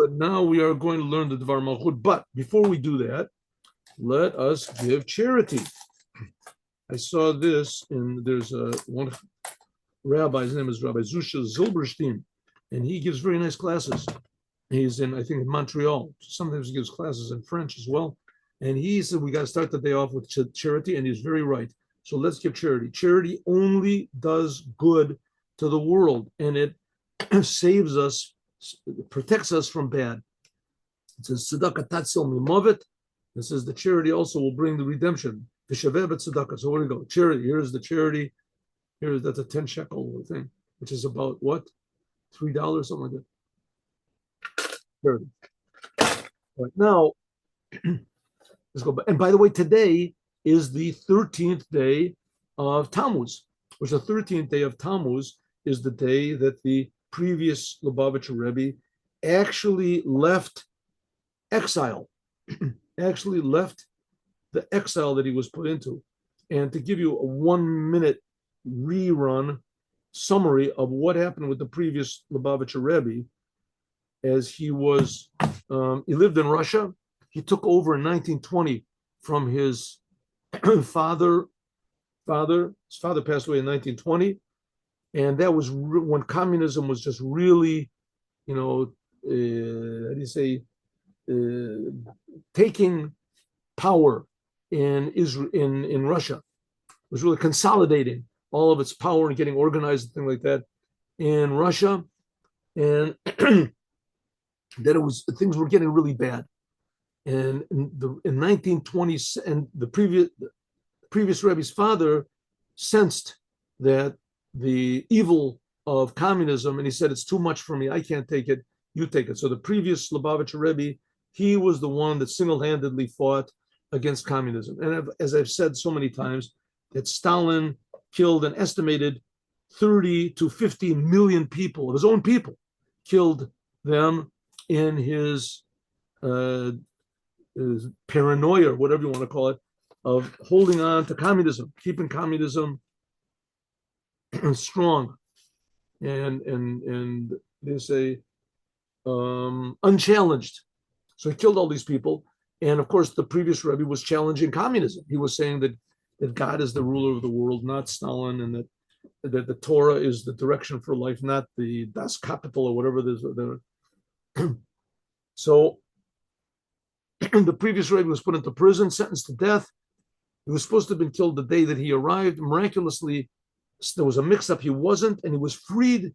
But now we are going to learn the Dvar Malchut. But before we do that, let us give charity. I saw this, and there's one rabbi, his name is Rabbi Zusha Zilberstein, and he gives very nice classes. He's in, I think, in Montreal. Sometimes he gives classes in French as well. And he said, we got to start the day off with charity, and he's very right. So let's give charity. Charity only does good to the world, and it saves us, protects us from bad. It says, tzedakah tatzil mimovet. It says the charity also will bring the redemption. V'shaveh b'tzedakah. So where do we go? Charity. Here's the charity. That's a 10 shekel thing, which is about what? $3, something like that. Charity. Right now, let's go back. And by the way, today is the 13th day of Tammuz, which the 13th day of Tammuz is the day that the previous Lubavitcher Rebbe actually left exile, actually left the exile that he was put into. And to give you a 1-minute rerun summary of what happened with the previous Lubavitcher Rebbe, as he was, he lived in Russia. He took over in 1920 from his father. His father passed away in 1920. And that was when communism was just really, how do you say, taking power in Israel, in Russia. It was really consolidating all of its power and getting organized and things like that in Russia. And that things were getting really bad. And in 1920, and the previous Rebbe's father sensed that the evil of communism, and he said, it's too much for me, I can't take it, you take it. So the previous Lubavitcher Rebbe, he was the one that single-handedly fought against communism. And as I've said so many times, that Stalin killed an estimated 30 to 50 million people, of his own people, killed them in his paranoia, whatever you want to call it, of holding on to communism, keeping communism strong, and they say unchallenged. So he killed all these people, and of course the previous Rebbe was challenging communism. He was saying that God is the ruler of the world, not Stalin, and that the Torah is the direction for life, not the Das Kapital or whatever it is. So the previous Rebbe was put into prison, sentenced to death. He was supposed to have been killed the day that he arrived. Miraculously, there was a mix-up. He wasn't, and he was freed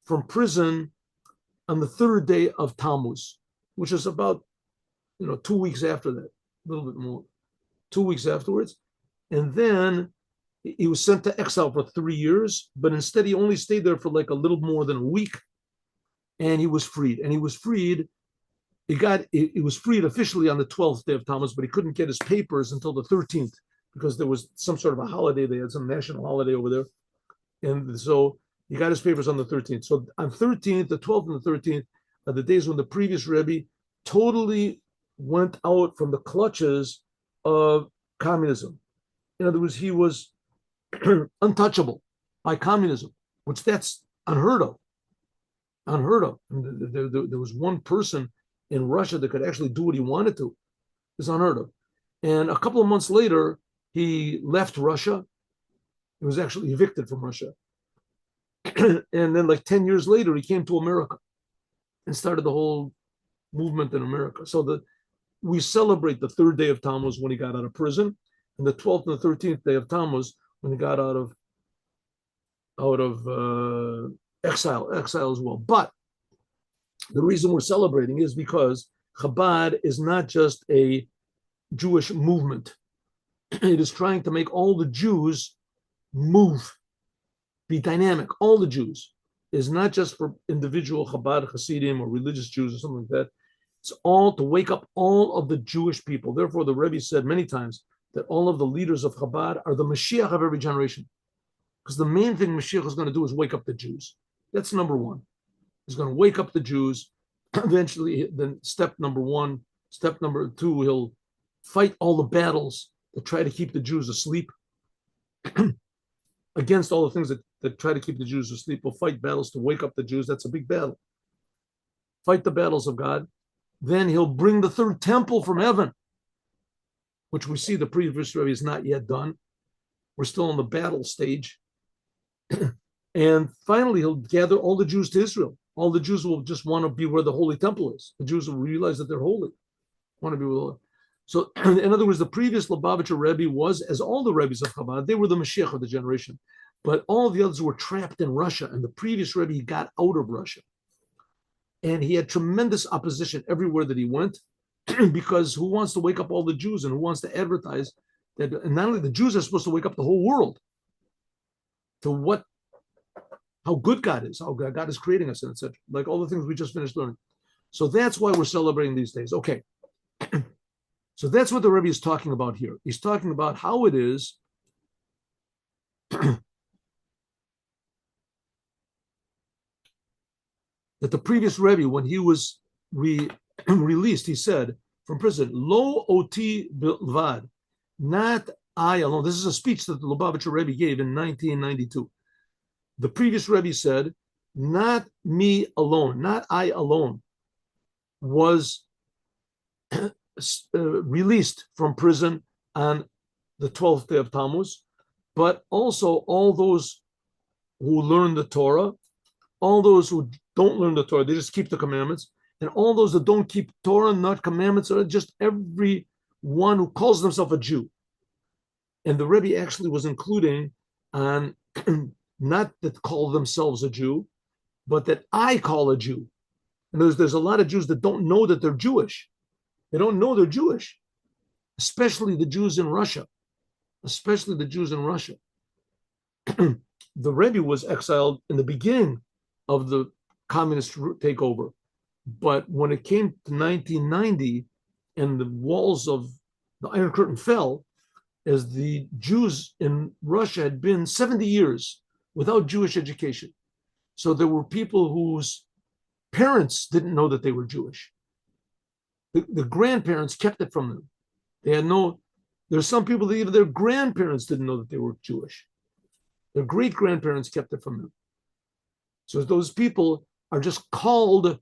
from prison on the 3rd day of Tammuz, which is about 2 weeks after that, a little bit more, 2 weeks afterwards. And then he was sent to exile for 3 years, but instead he only stayed there for like a little more than a week, and he was freed. And he was freed. He was freed officially on the 12th day of Tammuz, but he couldn't get his papers until the 13th because there was some sort of a holiday. They had some national holiday over there. And so he got his papers on the 13th. So on 13th, the 12th and the 13th are the days when the previous Rebbe totally went out from the clutches of communism. In other words, he was untouchable by communism, which that's unheard of. Unheard of. And there was one person in Russia that could actually do what he wanted to. It's unheard of. And a couple of months later, he left Russia. He was actually evicted from Russia. And then like 10 years later, he came to America and started the whole movement in America. So we celebrate the 3rd day of Tammuz when he got out of prison, and the 12th and the 13th day of Tammuz when he got out of exile as well. But the reason we're celebrating is because Chabad is not just a Jewish movement. It is trying to make all the Jews move, be dynamic. All the Jews is not just for individual Chabad Hasidim or religious Jews or something like that. It's all to wake up all of the Jewish people. Therefore, the Rebbe said many times that all of the leaders of Chabad are the Mashiach of every generation. Because the main thing Mashiach is going to do is wake up the Jews. That's number one. He's going to wake up the Jews. Eventually, then step number 1, step number 2, he'll fight all the battles that try to keep the Jews asleep. Against all the things that try to keep the Jews asleep. He'll fight battles to wake up the Jews. That's a big battle. fight the battles of God. Then he'll bring the third temple from heaven, which we see the previous Rebbe is not yet done. We're still in the battle stage. And finally, he'll gather all the Jews to Israel. All the Jews will just want to be where the Holy Temple is. The Jews will realize that they're holy, want to be with. So, in other words, the previous Lubavitcher Rebbe was, as all the Rebbes of Chabad, they were the Moshiach of the generation. But all the others were trapped in Russia, and the previous Rebbe got out of Russia. And he had tremendous opposition everywhere that he went, because who wants to wake up all the Jews and who wants to advertise that? And not only the Jews are supposed to wake up the whole world to how good God is, how God is creating us, and etc. Like all the things we just finished learning. So that's why we're celebrating these days. Okay. So that's what the Rebbe is talking about here. He's talking about how it is that the previous Rebbe, when he was released, he said from prison, Lo oti bilvad, not I alone. This is a speech that the Lubavitcher Rebbe gave in 1992. The previous Rebbe said, not me alone, not I alone, was released from prison on the 12th day of Tammuz, but also all those who learn the Torah, all those who don't learn the Torah, they just keep the commandments, and all those that don't keep Torah, not commandments, are just every one who calls themselves a Jew. And the Rebbe actually was including on not that call themselves a Jew, but that I call a Jew. And there's a lot of Jews that don't know that they're Jewish. They don't know they're Jewish, especially the Jews in Russia. Especially the Jews in Russia. The Rebbe was exiled in the beginning of the communist takeover. But when it came to 1990 and the walls of the Iron Curtain fell, as the Jews in Russia had been 70 years without Jewish education. So there were people whose parents didn't know that they were Jewish. The grandparents kept it from them. There's some people that even their grandparents didn't know that they were Jewish. Their great-grandparents kept it from them. So those people are just called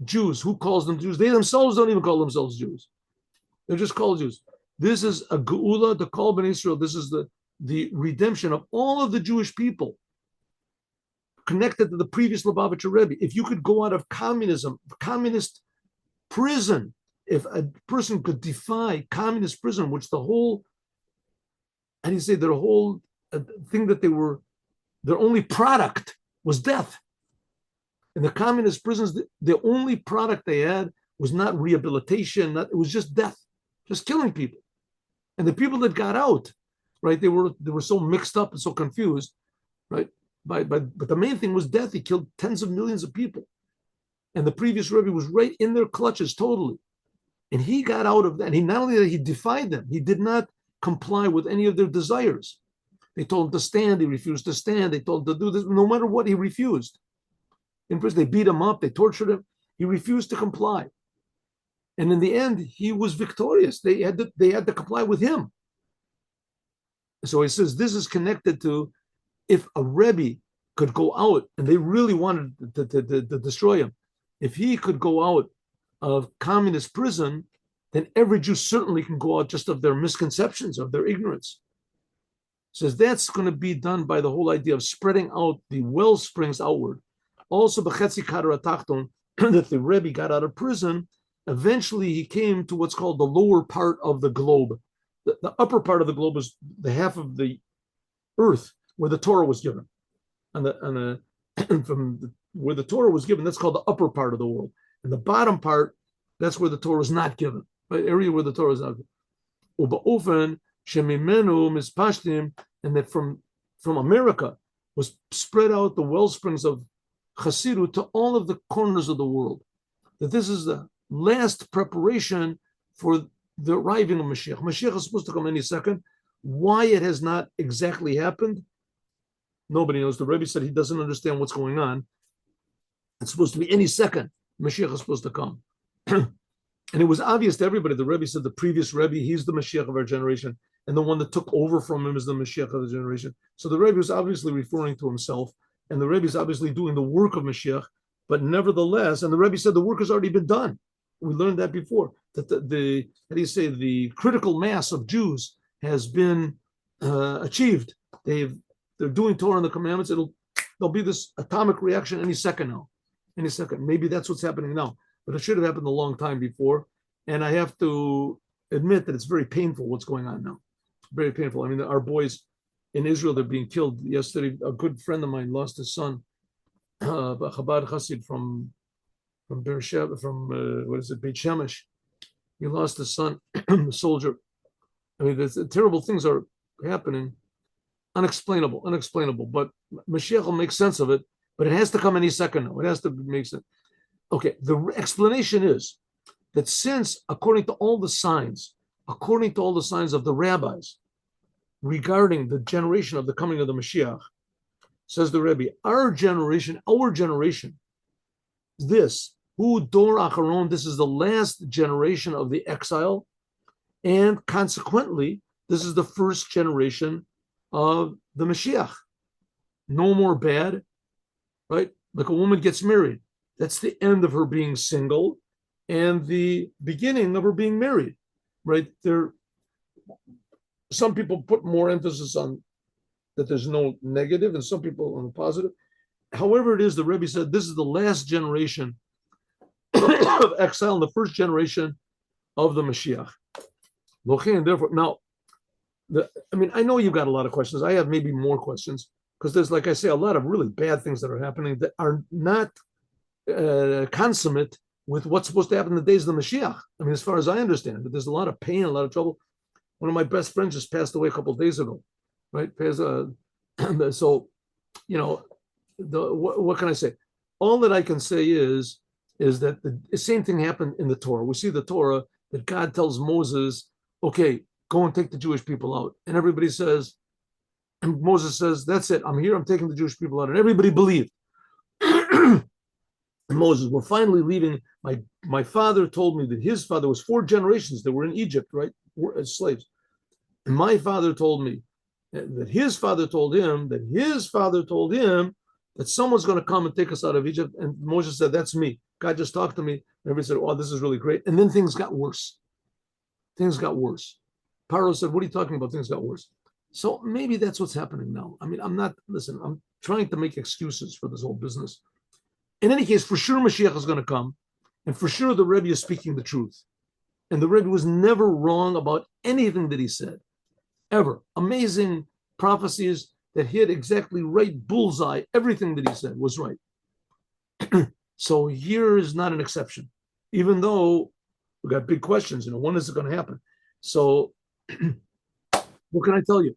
Jews. Who calls them Jews? They themselves don't even call themselves Jews. They're just called Jews. This is a geula, the Kol Ben Israel. This is the redemption of all of the Jewish people connected to the previous Lubavitcher Rebbe. If you could go out of communism, communist prison, if a person could defy communist prison, which the whole, how do you say, their whole thing that they were, their only product was death. In the communist prisons, the only product they had was not rehabilitation, it was just death, just killing people. And the people that got out, right, they were so mixed up and so confused, right? But the main thing was death. He killed tens of millions of people. And the previous Rebbe was right in their clutches totally. And he got out of that. And not only that, he defied them. He did not comply with any of their desires. They told him to stand. He refused to stand. They told him to do this. No matter what, he refused. In prison, they beat him up. They tortured him. He refused to comply. And in the end, he was victorious. They had to comply with him. So he says this is connected to if a Rebbe could go out, and they really wanted to destroy him, if he could go out of communist prison, then every Jew certainly can go out just of their misconceptions, of their ignorance. Says that's going to be done by the whole idea of spreading out the well springs outward. Also, b'chetzi kadar atachton, that the Rebbe got out of prison. Eventually, he came to what's called the lower part of the globe. The upper part of the globe is the half of the earth where the Torah was given. And where the Torah was given, that's called the upper part of the world. And the bottom part, that's where the Torah is not given. Right? Area where the Torah is not given. Uba'ofen shemimenu mispashtim, and that from America was spread out the well springs of Chassidut to all of the corners of the world. That this is the last preparation for the arriving of Mashiach. Mashiach is supposed to come any second. Why it has not exactly happened, nobody knows. The Rebbe said he doesn't understand what's going on. It's supposed to be any second. Mashiach is supposed to come. And it was obvious to everybody. The Rebbe said the previous Rebbe, he's the Mashiach of our generation. And the one that took over from him is the Mashiach of the generation. So the Rebbe was obviously referring to himself. And the Rebbe is obviously doing the work of Mashiach. But nevertheless, and the Rebbe said the work has already been done. We learned that before, that the how do you say, the critical mass of Jews has been achieved. They're doing Torah and the commandments. There'll be this atomic reaction any second now, any second. Maybe that's what's happening now, but it should have happened a long time before. And I have to admit that it's very painful what's going on now. Very painful. I mean, our boys in Israel, they're being killed. Yesterday, a good friend of mine lost his son, a Chabad Chassid from Beersheba, from what is it, Beit Shemesh. He lost his son, a soldier. I mean, terrible things are happening, unexplainable. But Mashiach will make sense of it. But it has to come any second now. It has to make sense. Okay, the explanation is that since, according to all the signs of the rabbis regarding the generation of the coming of the Mashiach, says the Rebbe, our generation, this, Hu Dor Acharon, this is the last generation of the exile, and consequently, this is the first generation of the Mashiach. No more bad, right? Like a woman gets married. That's the end of her being single and the beginning of her being married, right? Some people put more emphasis on that there's no negative, and some people on the positive. However it is, the Rebbe said this is the last generation of exile and the first generation of the Mashiach. And therefore, now, I know you've got a lot of questions. I have maybe more questions because there's, like I say, a lot of really bad things that are happening that are not consummate with what's supposed to happen in the days of the Mashiach. I mean, as far as I understand, but there's a lot of pain, a lot of trouble. One of my best friends just passed away a couple of days ago, right? So, what can I say? All that I can say is that the same thing happened in the Torah. We see the Torah that God tells Moses, okay, go and take the Jewish people out. And everybody says, and Moses says, that's it. I'm here. I'm taking the Jewish people out. And everybody believed. And Moses, we're finally leaving. My father told me that his father was 4 generations that were in Egypt, right? As slaves. And my father told me that his father told him that someone's going to come and take us out of Egypt. And Moses said, that's me. God just talked to me. And everybody said, oh, this is really great. And then things got worse. Paro said, what are you talking about? Things got worse. So maybe that's what's happening now. I mean, I'm trying to make excuses for this whole business. In any case, for sure Mashiach is going to come. And for sure the Rebbe is speaking the truth. And the Rebbe was never wrong about anything that he said. Ever. Amazing prophecies that hit exactly right bullseye. Everything that he said was right. So here is not an exception. Even though we got big questions, when is it going to happen? So what can I tell you?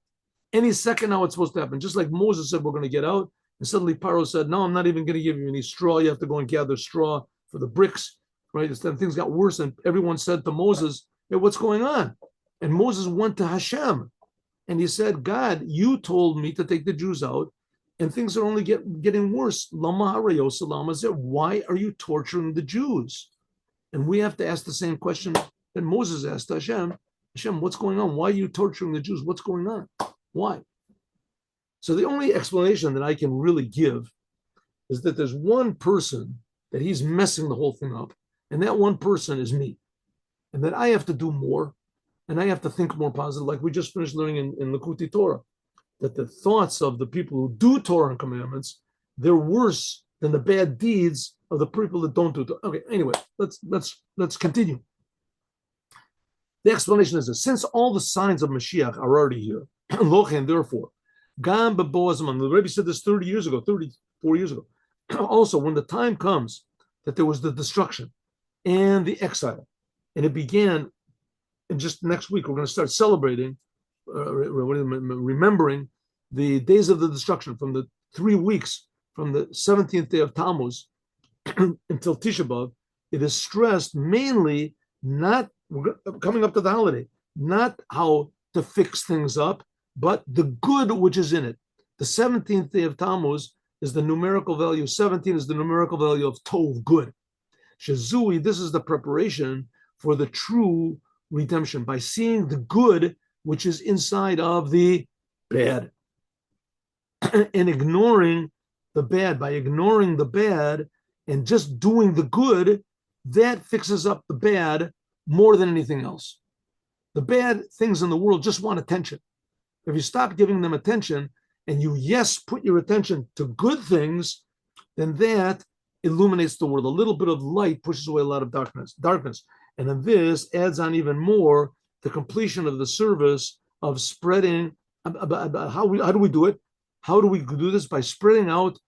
Any second now it's supposed to happen. Just like Moses said, we're going to get out. And suddenly Paro said, no, I'm not even going to give you any straw. You have to go and gather straw for the bricks, right? Instead, things got worse. And everyone said to Moses, hey, what's going on? And Moses went to Hashem. And he said, God, you told me to take the Jews out. And things are only getting worse. Lama why are you torturing the Jews? And we have to ask the same question that Moses asked Hashem. Hashem, what's going on? Why are you torturing the Jews? What's going on? Why? So the only explanation that I can really give is that there's one person that he's messing the whole thing up. And that one person is me. And that I have to do more. And I have to think more positive. Like we just finished learning in Likkutei Torah, that the thoughts of the people who do Torah and commandments, they're worse than the bad deeds of the people that don't do Torah. Okay, anyway, let's continue. The explanation is this: since all the signs of Mashiach are already here, and therefore, Gam B'Boazman, the Rebbe said this 34 years ago. Also, when the time comes that there was the destruction and the exile, and it began, and just next week we're going to start celebrating, remembering the days of the destruction from the 3 weeks from the 17th day of Tammuz until Tisha B'Av. It is stressed mainly not coming up to the holiday, not how to fix things up, but the good which is in it. The 17th day of Tammuz is the numerical value. 17 is the numerical value of Tov, good. Shazui, this is the preparation for the true redemption by seeing the good which is inside of the bad and ignoring the bad. By ignoring the bad, And just doing the good, that fixes up the bad more than anything else. The bad things in the world just want attention. If you stop giving them attention and you, put your attention to good things, then that illuminates the world. A little bit of light pushes away a lot of darkness. And then this adds on even more the completion of the service of spreading. How do we do it? How do we do this? By spreading out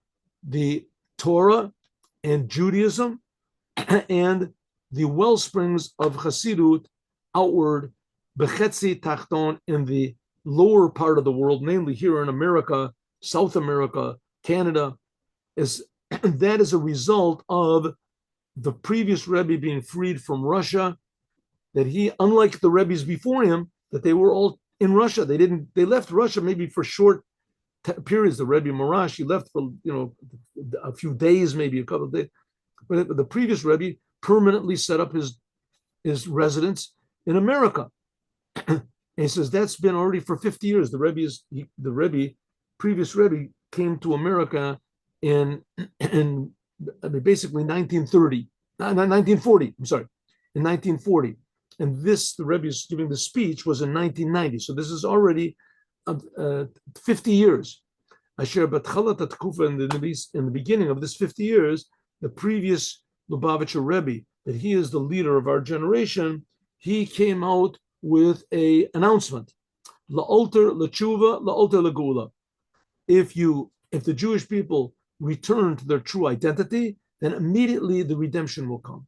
the Torah and Judaism and the well springs of Hasidut outward, Bechetzi Tachton, in the lower part of the world, namely here in America, South America, Canada, that is a result of the previous Rebbe being freed from Russia, that he, unlike the Rebbes before him, that they were all in Russia. They left Russia maybe for short periods. The Rebbe Marash, he left for, a few days, maybe a couple of days. But the previous Rebbe permanently set up his residence in America. And he says that's been already for 50 years. The previous Rebbe came to America in basically 1940. I'm sorry, in 1940. And the Rebbe is giving the speech was in 1990. So this is already 50 years. Asher Batchalat Tkufa, in the beginning of this 50 years, the previous Lubavitcher Rebbe, that he is the leader of our generation, he came out with an announcement: La'alter l'tshuva, la'alter l'geula. If the Jewish people return to their true identity, then immediately the redemption will come.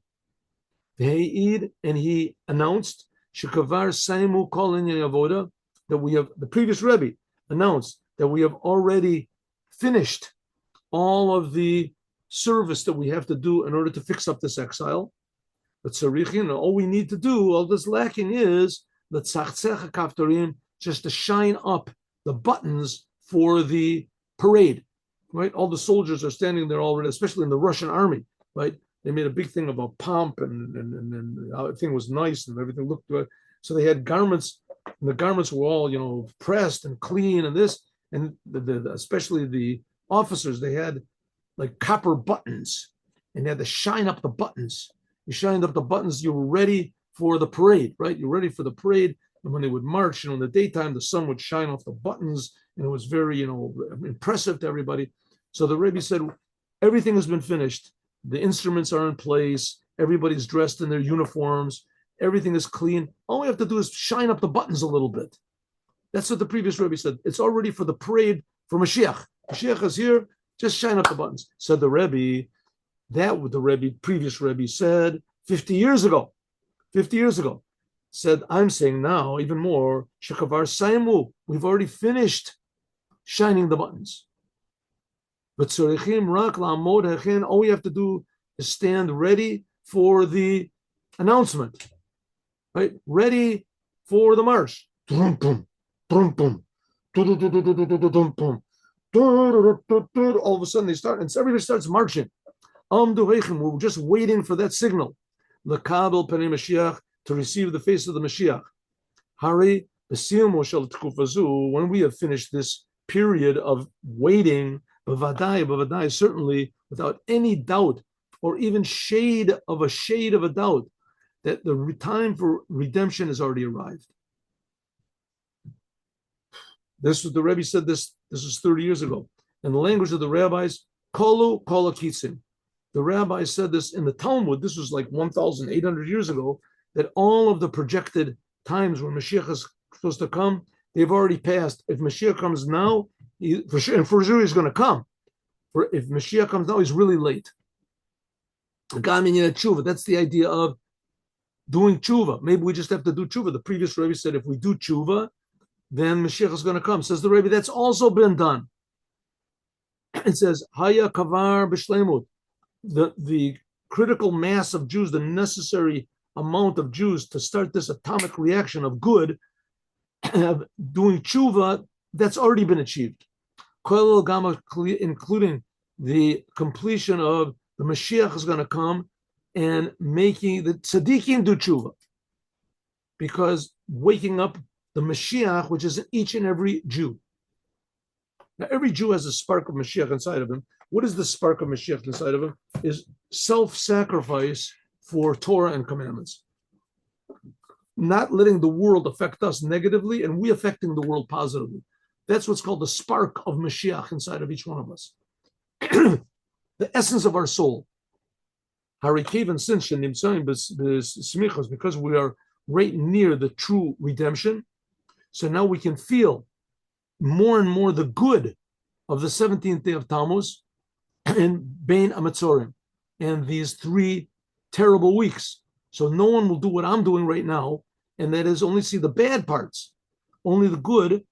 And he announced shekavar saimu kol inyan avoda, that we have, the previous Rebbe announced that we have already finished all of the service that we have to do in order to fix up this exile. But all we need to do, all that's lacking is just to shine up the buttons for the parade, right? All the soldiers are standing there already, especially in the Russian army, right? They made a big thing about pomp and everything was nice and everything looked good. So they had garments, and the garments were all, pressed and clean and this, and especially the officers, they had like copper buttons, and they had to shine up the buttons. You shined up the buttons, you were ready for the parade, right? You're ready for the parade. And when they would march, in the daytime, the sun would shine off the buttons, and it was very, impressive to everybody. So the Rebbe said, everything has been finished. The instruments are in place. Everybody's dressed in their uniforms. Everything is clean. All we have to do is shine up the buttons a little bit. That's what the previous Rebbe said. It's all ready for the parade for Moshiach. Moshiach is here. Just shine up the buttons. Said the Rebbe. That what the previous Rebbe said 50 years ago. 50 years ago. Said, I'm saying now even more, Shekavar Saimu. We've already finished shining the buttons. But all we have to do is stand ready for the announcement. Right? Ready for the march. All of a sudden they start, and everybody starts marching. We're just waiting for that signal. L'kabel panei Mashiach, to receive the face of the Mashiach. Hari when we have finished this period of waiting, b'vadai, certainly without any doubt, or even shade of a doubt, that the time for redemption has already arrived. This was the Rebbe said this was 30 years ago. In the language of the rabbis, kolu kol kitzim. The rabbis said this in the Talmud. This was like 1,800 years ago, that all of the projected times when Mashiach is supposed to come, they've already passed. If Mashiach comes now, for sure he's going to come. If Mashiach comes now, he's really late. That's the idea of doing tshuva. Maybe we just have to do tshuva. The previous Rebbe said if we do tshuva, then Mashiach is going to come. Says the Rebbe, that's also been done. It says, Haya kavar b'shleimut. The critical mass of Jews, the necessary amount of Jews to start this atomic reaction of good, doing tshuva, that's already been achieved. Including the completion of the Mashiach is going to come and making the tzaddikim do tshuva. Because waking up the Mashiach, which is each and every Jew. Now, every Jew has a spark of Mashiach inside of him. What is the spark of Mashiach inside of him? Is self-sacrifice for Torah and commandments. Not letting the world affect us negatively and we affecting the world positively. That's what's called the spark of Mashiach inside of each one of us. The essence of our soul. Because we are right near the true redemption. So now we can feel more and more the good of the 17th day of Tammuz and Bein Amatzorim and these 3 terrible weeks. So no one will do what I'm doing right now, and that is only see the bad parts. Only the good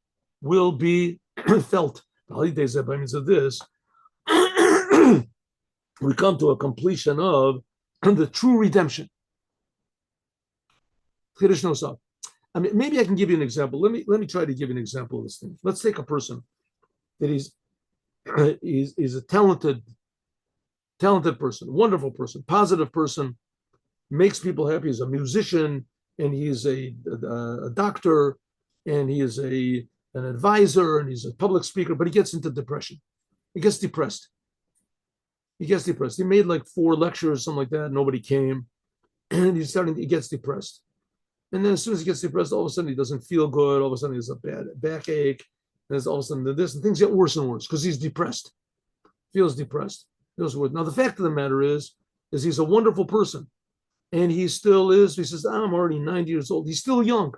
will be felt. The holidays that means of this, we come to a completion of the true redemption. I mean, maybe I can give you an example. Let me try to give you an example of this thing. Let's take a person that is a talented person, wonderful person, positive person, makes people happy. He's a musician, and he's a doctor, and he is an advisor, and he's a public speaker, but he gets into depression. He gets depressed. He made like 4 lectures, something like that. Nobody came, and he gets depressed. And then as soon as he gets depressed, all of a sudden he doesn't feel good. All of a sudden he has a bad backache. And there's all of a sudden this, and things get worse and worse because he's depressed. Feels depressed. Feels worse. Now the fact of the matter is he's a wonderful person. And he still is. He says, I'm already 90 years old. He's still young.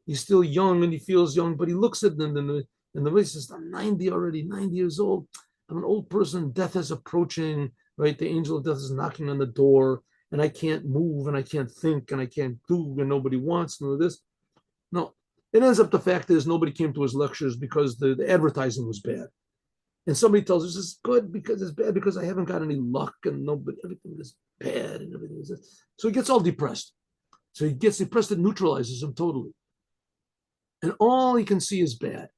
He's still young and he feels young, but he looks at them and the way he says, I'm 90 already, 90 years old. I'm an old person. Death is approaching, right? The angel of death is knocking on the door, and I can't move and I can't think and I can't do, and nobody wants none of this. No, it ends up the fact is nobody came to his lectures because the advertising was bad. And somebody tells us it's good because it's bad because I haven't got any luck and everything is bad and everything is this. So he gets all depressed. So he gets depressed, it neutralizes him totally. And all he can see is bad.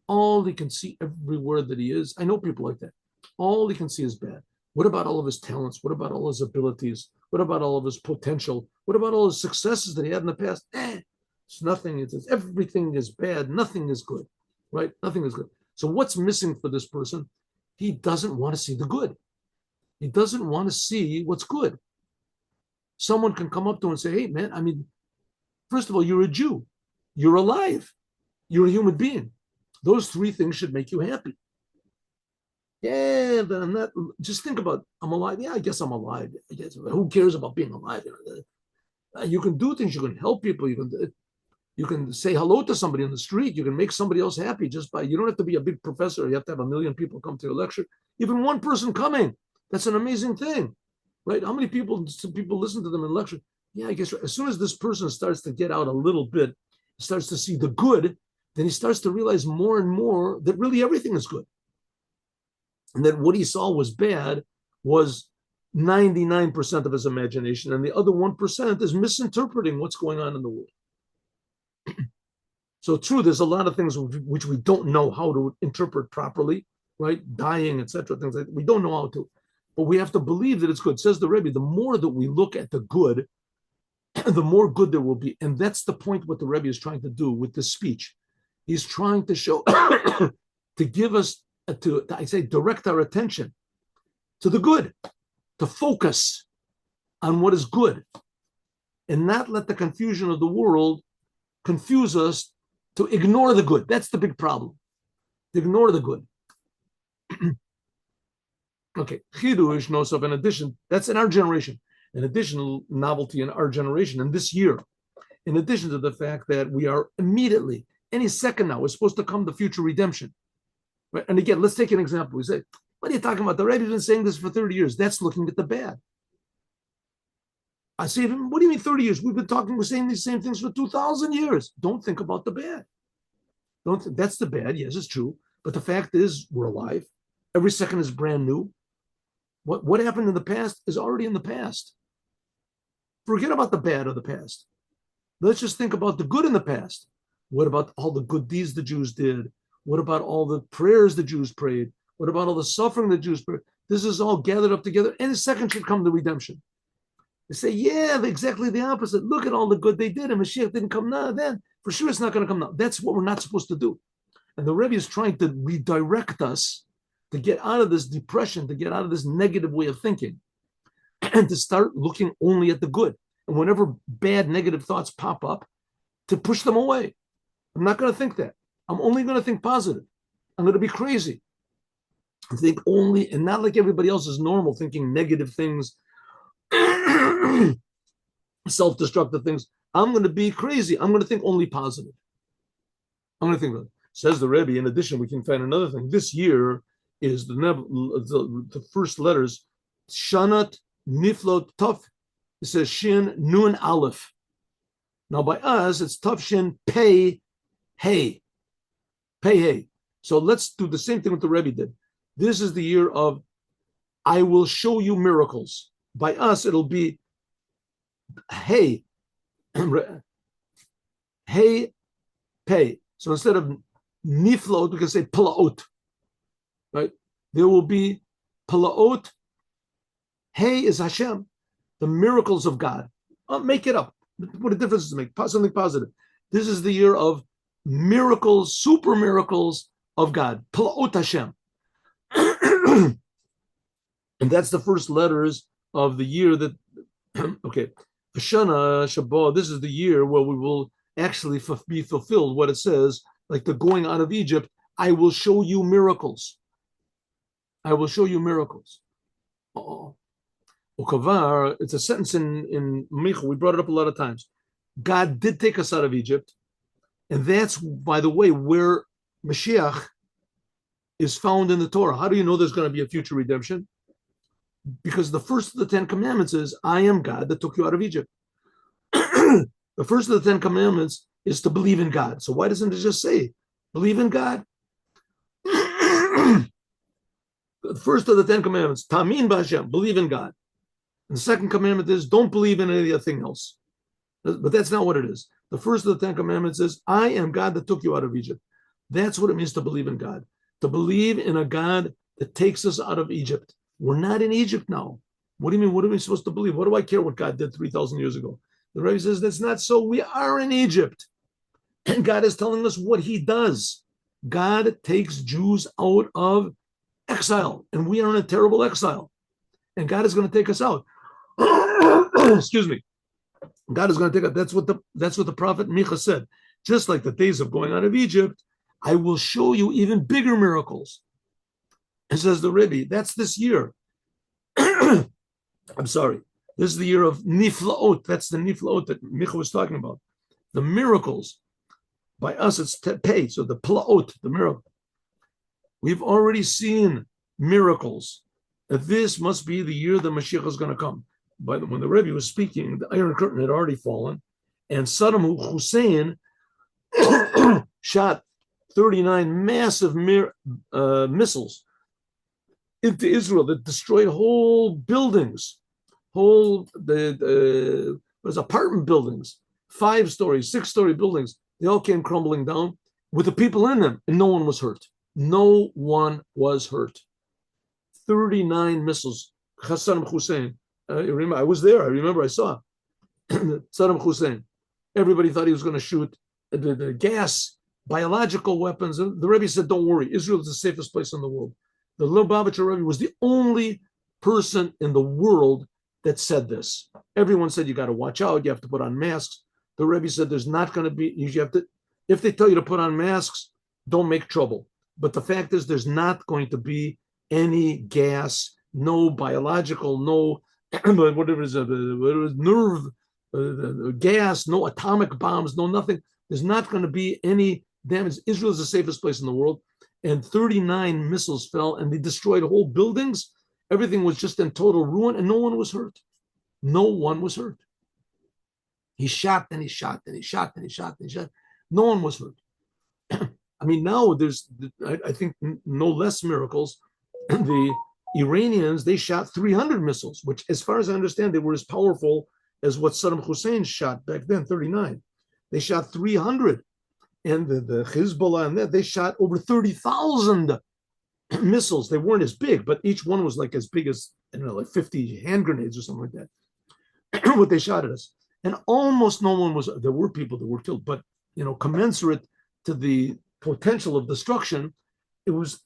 All he can see everywhere that he is. I know people like that. All he can see is bad. What about all of his talents? What about all his abilities? What about all of his potential? What about all his successes that he had in the past? It's nothing. Everything is bad. Nothing is good, right? Nothing is good. So what's missing for this person? He doesn't want to see the good. He doesn't want to see what's good. Someone can come up to him and say, hey, man, I mean, first of all, you're a Jew. You're alive. You're a human being. Those 3 things should make you happy. Yeah, but I'm not. Just think about, I'm alive. Yeah, I guess I'm alive. I guess, who cares about being alive? You can do things. You can help people. You can say hello to somebody on the street. You can make somebody else happy just by, you don't have to be a big professor. You have to have 1 million people come to your lecture. Even one person coming, that's an amazing thing, right? How many people listen to them in lecture? Yeah, I guess as soon as this person starts to get out a little bit, starts to see the good, then he starts to realize more and more that really everything is good. And that what he saw was bad was 99% of his imagination, and the other 1% is misinterpreting what's going on in the world. So true, there's a lot of things which we don't know how to interpret properly, right? Dying, etc. Things like that. We don't know how to, but we have to believe that it's good. Says the Rebbe, the more that we look at the good, the more good there will be. And that's the point what the Rebbe is trying to do with this speech. He's trying to show, to give us, I say, direct our attention to the good, to focus on what is good, and not let the confusion of the world confuse us to ignore the good. That's the big problem. To ignore the good. Okay, Chidush knows of, in addition, that's in our generation, an additional novelty in our generation, in this year, in addition to the fact that we are immediately, any second now, is supposed to come the future redemption. Right? And again, let's take an example. We say, what are you talking about? The Rebbe's been saying this for 30 years. That's looking at the bad. I say, what do you mean 30 years? We're saying these same things for 2,000 years. Don't think about the bad. That's the bad. Yes, it's true. But the fact is, we're alive. Every second is brand new. What happened in the past is already in the past. Forget about the bad of the past. Let's just think about the good in the past. What about all the good deeds the Jews did? What about all the prayers the Jews prayed? What about all the suffering the Jews prayed? This is all gathered up together. Any second should come the redemption. They say, yeah, exactly the opposite. Look at all the good they did, and Mashiach didn't come now. Then for sure it's not going to come now. That's what we're not supposed to do. And the Rebbe is trying to redirect us to get out of this depression, to get out of this negative way of thinking, and to start looking only at the good. And whenever bad, negative thoughts pop up, to push them away. I'm not going to think that. I'm only going to think positive. I'm going to be crazy. I think only, and not like everybody else is normal, thinking negative things, self-destructive things. I'm going to be crazy. I'm going to think only positive. I'm going to think, says the Rebbe, in addition, we can find another thing. This year is the first letters, Shanat Niflot Tuf. It says Shin Nun Aleph. Now by us, it's Tuf Shin Pei Hey. Pei Hey. So let's do the same thing what the Rebbe did. This is the year of I will show you miracles. By us, it'll be Hey. Hey Pei. So instead of Niflot, we can say Palaot. Right? There will be Palaot. Hey is Hashem, the miracles of God. I'll make it up. What a difference does it make? Something positive. This is the year of miracles, super miracles of God. Palaot Hashem. And that's the first letters of the year that, okay, Hashanah, Shabbat, this is the year where we will actually be fulfilled what it says, like the going out of Egypt, I will show you miracles. I will show you miracles. Ukavar, it's a sentence in Micha, we brought it up a lot of times. God did take us out of Egypt, and that's, by the way, where Moshiach is found in the Torah. How do you know there's going to be a future redemption? Because the first of the 10 commandments is, I am God that took you out of Egypt. The first of the 10 commandments is to believe in God. So why doesn't it just say, believe in God? The first of the 10 commandments, Tamin B'Hashem, believe in God. And the second commandment is, don't believe in anything else. But that's not what it is. The first of the 10 commandments is, I am God that took you out of Egypt. That's what it means to believe in God. To believe in a God that takes us out of Egypt. We're not in Egypt now. What do you mean? What are we supposed to believe? What do I care what God did 3,000 years ago? The Rebbe says that's not so. We are in Egypt. And God is telling us what he does. God takes Jews out of exile. And we are in a terrible exile. And God is going to take us out. Excuse me. God is going to take us. That's what the prophet Micha said. Just like the days of going out of Egypt, I will show you even bigger miracles. It says the Rebbe, that's this year. I'm sorry. This is the year of Niflaot. That's the Niflaot that Micha was talking about. The miracles. By us, it's Pei. So the Plaot, the miracle. We've already seen miracles. This must be the year the Mashiach is going to come. But when the Rebbe was speaking, the Iron Curtain had already fallen. And Saddam Hussein shot 39 massive missiles into Israel that destroyed whole buildings, apartment buildings, 5-story, 6-story buildings. They all came crumbling down with the people in them, and no one was hurt. No one was hurt. 39 missiles. Saddam Hussein. I was there. I remember I saw Saddam Hussein. Everybody thought he was going to shoot the gas, biological weapons. And the Rebbe said, don't worry. Israel is the safest place in the world. The Lubavitcher Rebbe was the only person in the world that said this. Everyone said, you got to watch out. You have to put on masks. The Rebbe said, there's not going to be, you have to, if they tell you to put on masks, don't make trouble. But the fact is, there's not going to be any gas, no biological, no, whatever it is, nerve, gas, no atomic bombs, no nothing. There's not going to be any damage. Israel is the safest place in the world. And 39 missiles fell and they destroyed whole buildings. Everything was just in total ruin and no one was hurt. No one was hurt. He shot and he shot and he shot and he shot and he shot. No one was hurt. I mean, now there's, I think, no less miracles. The Iranians, they shot 300 missiles, which, as far as I understand, they were as powerful as what Saddam Hussein shot back then, 39. They shot 300. And the Hezbollah and that, they shot over 30,000 missiles. They weren't as big, but each one was like as big as, I don't know, like 50 hand grenades or something like that. What they shot at us. And almost no one was, there were people that were killed, but, commensurate to the potential of destruction, it was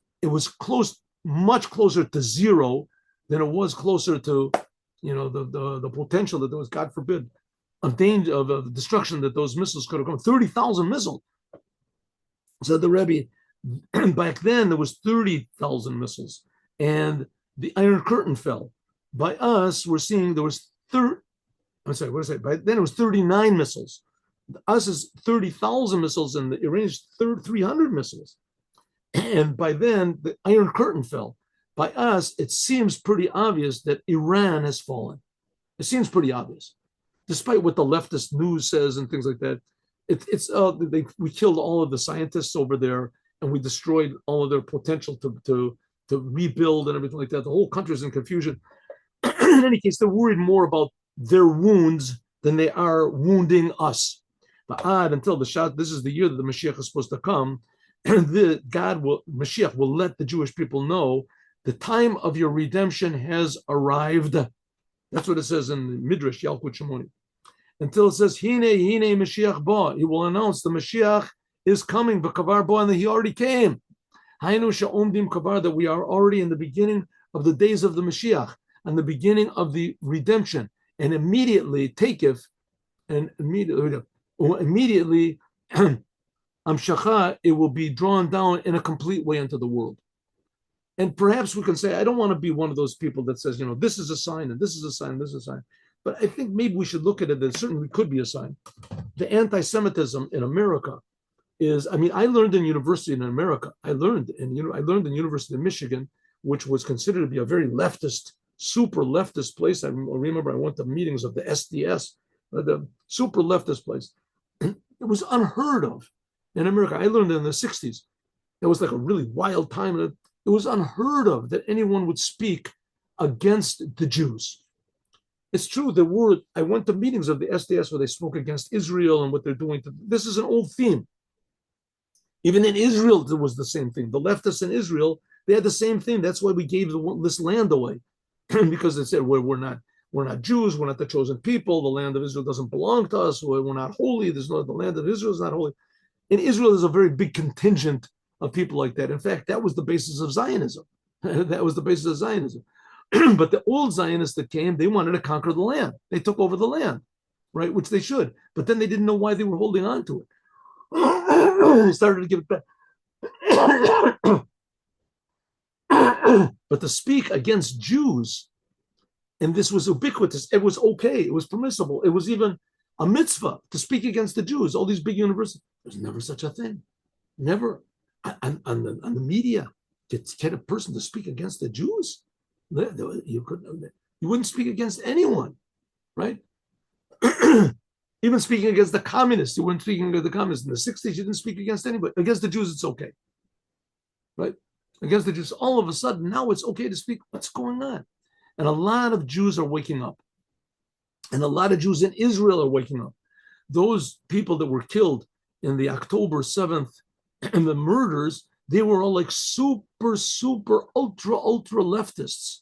close, much closer to zero than it was closer to, the potential that there was, God forbid, of danger of destruction that those missiles could have come. 30,000 missiles. So the Rebbe, back then there was 30,000 missiles, and the Iron Curtain fell. By us, we're seeing there was by then it was 39 missiles. Us is 30,000 missiles, and the Iranians 300 missiles. And by then, the Iron Curtain fell. By us, it seems pretty obvious that Iran has fallen. It seems pretty obvious, despite what the leftist news says and things like that. We killed all of the scientists over there, and we destroyed all of their potential to rebuild and everything like that. The whole country's in confusion. In any case, they're worried more about their wounds than they are wounding us. But until this is the year that the Moshiach is supposed to come, and Moshiach will let the Jewish people know the time of your redemption has arrived. That's what it says in the Midrash Yalkut Shimoni. Until it says, Hine Mashiach ba. He will announce the Mashiach is coming, V'kavar ba, and he already came. Hainu sha'omdim kavar, that we are already in the beginning of the days of the Mashiach, and the beginning of the redemption. And immediately, takif, and immediately, Amshacha, it will be drawn down in a complete way into the world. And perhaps we can say, I don't want to be one of those people that says, this is a sign, and this is a sign, this is a sign. But I think maybe we should look at it that certainly could be a sign. The anti-Semitism in America is, I learned in university in America. I learned in University of Michigan, which was considered to be a very leftist, super leftist place. I remember I went to meetings of the SDS, the super leftist place. It was unheard of in America. I learned in the 60s. It was like a really wild time. It was unheard of that anyone would speak against the Jews. It's true, I went to meetings of the SDS where they spoke against Israel and what they're doing. This is an old theme. Even in Israel, there was the same thing. The leftists in Israel, they had the same thing. That's why we gave this land away. Because they said, we're not Jews, we're not the chosen people, the land of Israel doesn't belong to us, we're not holy, the land of Israel is not holy. In Israel, there's a very big contingent of people like that. In fact, that was the basis of Zionism. That was the basis of Zionism. But the old Zionists that came, they wanted to conquer the land. They took over the land, right? Which they should. But then they didn't know why they were holding on to it. They started to give it back. But to speak against Jews, and this was ubiquitous, it was okay, it was permissible, it was even a mitzvah to speak against the Jews. All these big universities, there's never such a thing. Never. On the media, to get a person to speak against the Jews, you wouldn't speak against anyone, right? Even speaking against the communists, you weren't speaking against the communists. In the 60s, you didn't speak against anybody. Against the Jews, it's okay, right? Against the Jews, all of a sudden, now it's okay to speak. What's going on? And a lot of Jews are waking up. And a lot of Jews in Israel are waking up. Those people that were killed in the October 7th and the murders, they were all like super, super, ultra leftists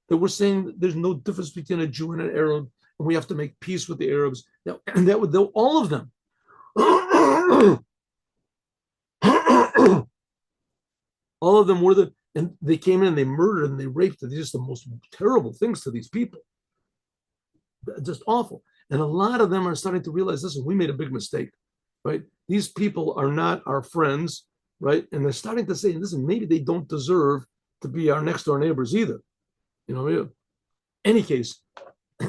that were saying that there's no difference between a Jew and an Arab, and we have to make peace with the Arabs. And that would, all of them. All of them were and they came in and they murdered and they raped. They're just the most terrible things to these people. Just awful. And a lot of them are starting to realize, listen, we made a big mistake, right? These people are not our friends, right? And they're starting to say, listen, maybe they don't deserve to be our next door neighbors either. Any case,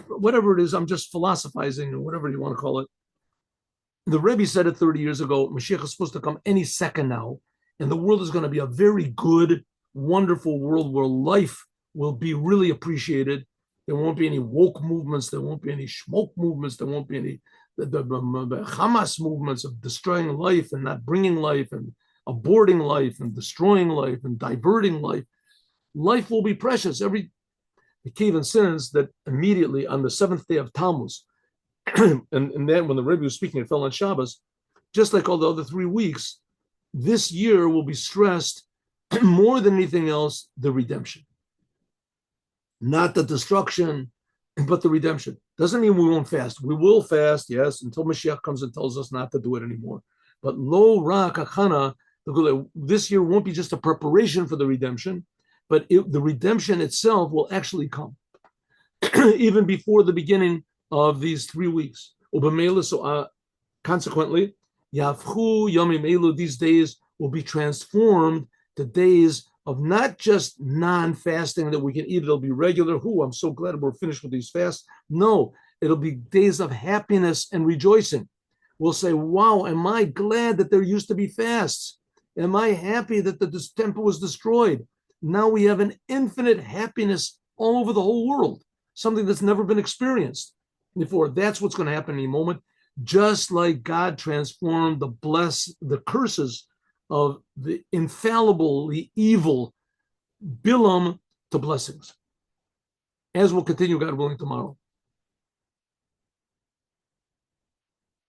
whatever it is, I'm just philosophizing or whatever you want to call it. The Rebbe said it 30 years ago, Mashiach is supposed to come any second now, and the world is going to be a very good, wonderful world where life will be really appreciated. There won't be any woke movements. There won't be any schmoke movements. There won't be any the Hamas movements of destroying life and not bringing life and aborting life and destroying life and diverting life. Life will be precious. The Kievan sins that immediately on the 7th day of Tammuz, and then when the Rebbe was speaking, it fell on Shabbos, just like all the other 3 weeks, this year will be stressed more than anything else, the redemption. Not the destruction, but the redemption. Doesn't mean we won't fast. We will fast, yes, until Mashiach comes and tells us not to do it anymore. But lo ra kachana, The Gula, this year won't be just a preparation for the redemption, but the redemption itself will actually come even before the beginning of these 3 weeks. Consequently, Yafchu Yomim Elu, these days will be transformed to days of not just non-fasting that we can eat, it'll be regular. I'm so glad we're finished with these fasts. No, it'll be days of happiness and rejoicing. We'll say, wow, am I glad that there used to be fasts? Am I happy that this temple was destroyed? Now we have an infinite happiness all over the whole world, something that's never been experienced before. That's what's going to happen in a moment. Just like God transformed the curses of the infallibly evil Bilam to blessings. As we'll continue, God willing, tomorrow.